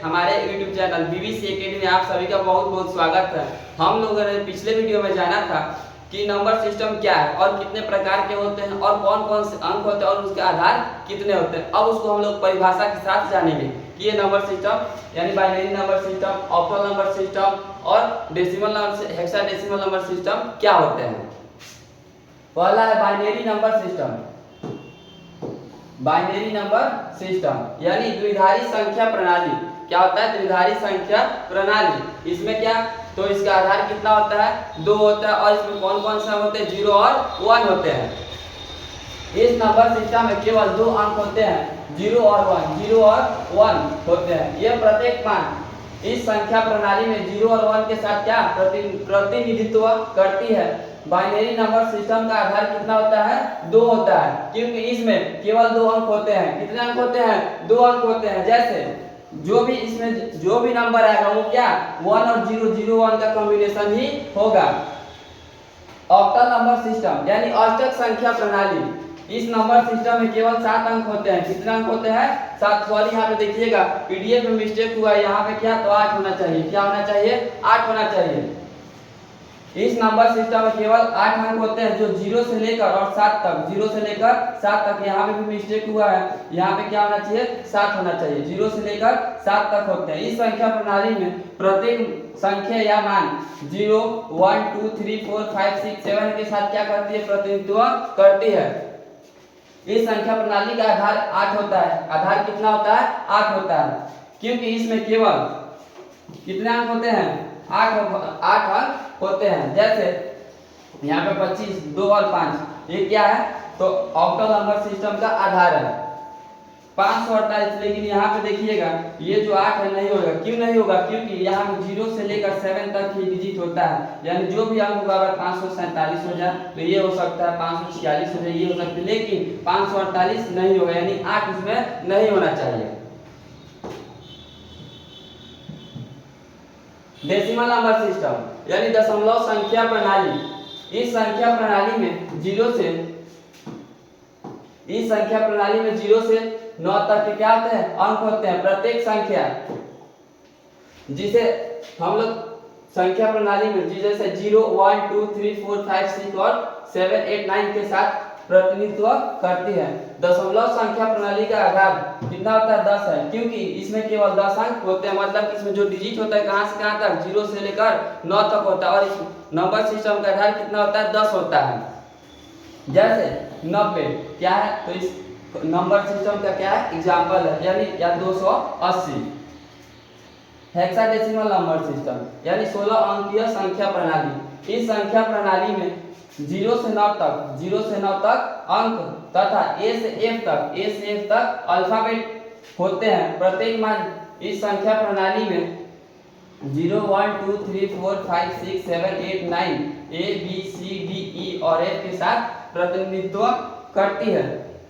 हमारे YouTube channel BBC academy में आप सभी का बहुत बहुत स्वागत है। हम लोगों ने पिछले वीडियो में जाना था कि नंबर सिस्टम क्या है और कितने प्रकार के होते हैं और कौन कौन से अंक होते हैं और उसके आधार कितने होते हैं। अब उसको हम लोग परिभाषा के साथ जानेंगे कि ये नंबर सिस्टम यानी binary number system, octal number system और decimal number hexadecimal number system क्या होते हैं। पहला है binary number system. Binary number system यानी द्विधारी संख्या प्रणाली। क्या होता है? द्विधारी संख्या प्रणाली। इसमें क्या, तो इसका आधार कितना होता है? 2 होता है और इसमें कौन कौन सा होते हैं? 0 और 1 होते हैं। इस नंबर सिस्टम में केवल 2 अंक होते हैं, 0 और 1। 0 और 1 होते हैं। यह प्रत्येक मान इस संख्या प्रणाली में 0 और 1 के साथ क्या प्रतिनिधित्व करती है। बाइनरी नंबर सिस्टम का आधार कितना होता है? 2 होता है, क्योंकि इसमें केवल 2 अंक होते हैं। कितने अंक होते हैं? 2 अंक होते हैं। जैसे जो भी नंबर आएगा वो क्या 1 और 0, 0 1 का कॉम्बिनेशन ही होगा। ऑक्टल नंबर सिस्टम यानी अष्टक संख्या प्रणाली। इस नंबर सिस्टम में केवल 7 अंक होते हैं। कितने अंक होते हैं? 7। सॉरी, यहाँ पे देखिएगा पीडीएफ में मिस्टेक हुआ है। यहाँ पे क्या, तो 8 होना चाहिए। क्या होना चाहिए? 8 होना चाहिए। इस नंबर सिस्टम में केवल 8 अंक होते हैं, जो 0 से लेकर और 7 तक। 0 से लेकर 7 तक। यहाँ पे भी मिस्टेक हुआ है। यहाँ पे क्या होना चाहिए? 7 होना चाहिए। 0 से लेकर 7 तक होते हैं। इस संख्या प्रणाली में प्रत्येक संख्या या मान 0 1 2 3 4 5 6 7 के साथ क्या करती है? प्रतिनिधित्व करती है। इस संख्या प्रणाली का आधार 8 होता है। आधार कितना होता है? 8 होता है, क्योंकि इसमें केवल कितने अंक होते हैं? 8 अंक होते हैं। जैसे यहाँ पे 25, 2 और 5, ये क्या है? तो ऑक्टल नंबर सिस्टम का आधार है 548। लेकिन यहाँ पे देखिएगा ये जो 8 है नहीं होगा। क्यों नहीं होगा? क्योंकि यहाँ पे 0 से लेकर 7 तक ही डिजिट होता है, यानी जो भी अंक होगा, अगर 547 हो जाए तो ये हो सकता है, 546 हो जाए ये हो सकता है, लेकिन 548 नहीं होगा, यानी 8 उसमें नहीं होना चाहिए। डेसिमल नंबर सिस्टम यानी दशमलव संख्या प्रणाली। इस संख्या प्रणाली में 0 से 9 तक के क्या होते हैं? अंक होते हैं। प्रत्येक संख्या जिसे हम लोग संख्या प्रणाली में जैसे 0 1 2 3 4 5 6 और 7 8 9 के साथ प्रतिनिधित्व करती है। दशमलव संख्या प्रणाली का आधार कितना होता है? 10 है, क्योंकि इसमें केवल 10 अंक होते हैं। मतलब इसमें जो डिजिट होता है कहां से कहां तक? 0 से लेकर 9 तक होता है। और इस नंबर सिस्टम का आधार कितना होता है? 10 होता है। जैसे 90 क्या है? तो इस नंबर सिस्टम का क्या है? एग्जाम्पल है, यानी या 280। हेक्साडेसिमल नंबर सिस्टम यानी 16 अंकीय संख्या प्रणाली। इस संख्या प्रणाली में 0 से 9 तक अंक तथा A से F तक अल्फाबेट होते हैं। प्रत्येक मान इस संख्या प्रणाली में 0 1 2 3 4 5 6 7 8 9 A B C D E और F के साथ प्रतिनिधित्व करती है।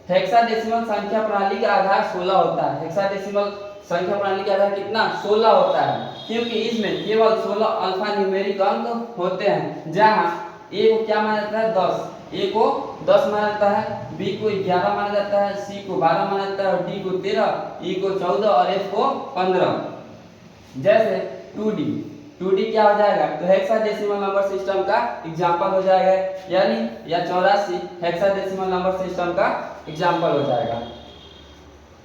हेक्साडेसिमल संख्या प्रणाली का आधार 16 होता है। हेक्साडेसिमल संख्या प्रणाली का आधार कितना? 16 होता है, क्योंकि इसमें केवल 16 अल्फा न्यूमेरिक अंक होते हैं, जहां A को क्या माना जाता है? 10। A को 10 माना जाता है, B को 11 माना जाता है, C को 12 माना जाता है, D को 13, E को 14 और F को 15। जैसे 2D क्या हो जाएगा? तो हेक्साडेसिमल नंबर सिस्टम का एग्जाम्पल हो जाएगा, यानी या 84 हेक्साडेसिमल नंबर सिस्टम का एग्जाम्पल हो जाएगा।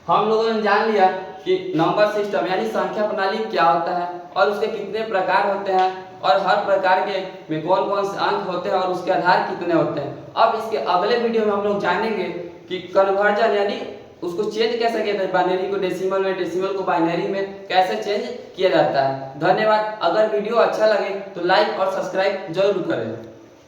हम लोगों ने जान लिया कि नंबर सिस्टम यानी संख्या प्रणाली क्या होता है और उसके कितने प्रकार होते हैं और हर प्रकार के में कौन कौन से अंक होते हैं और उसके आधार कितने होते हैं। अब इसके अगले वीडियो में हम लोग जानेंगे कि कन्वर्जन यानी उसको चेंज कैसे किया जाता है। बाइनरी को डेसिमल में, डेसिमल को बाइनरी में कैसे चेंज किया जाता है। धन्यवाद। अगर वीडियो अच्छा लगे तो लाइक और सब्सक्राइब जरूर करें।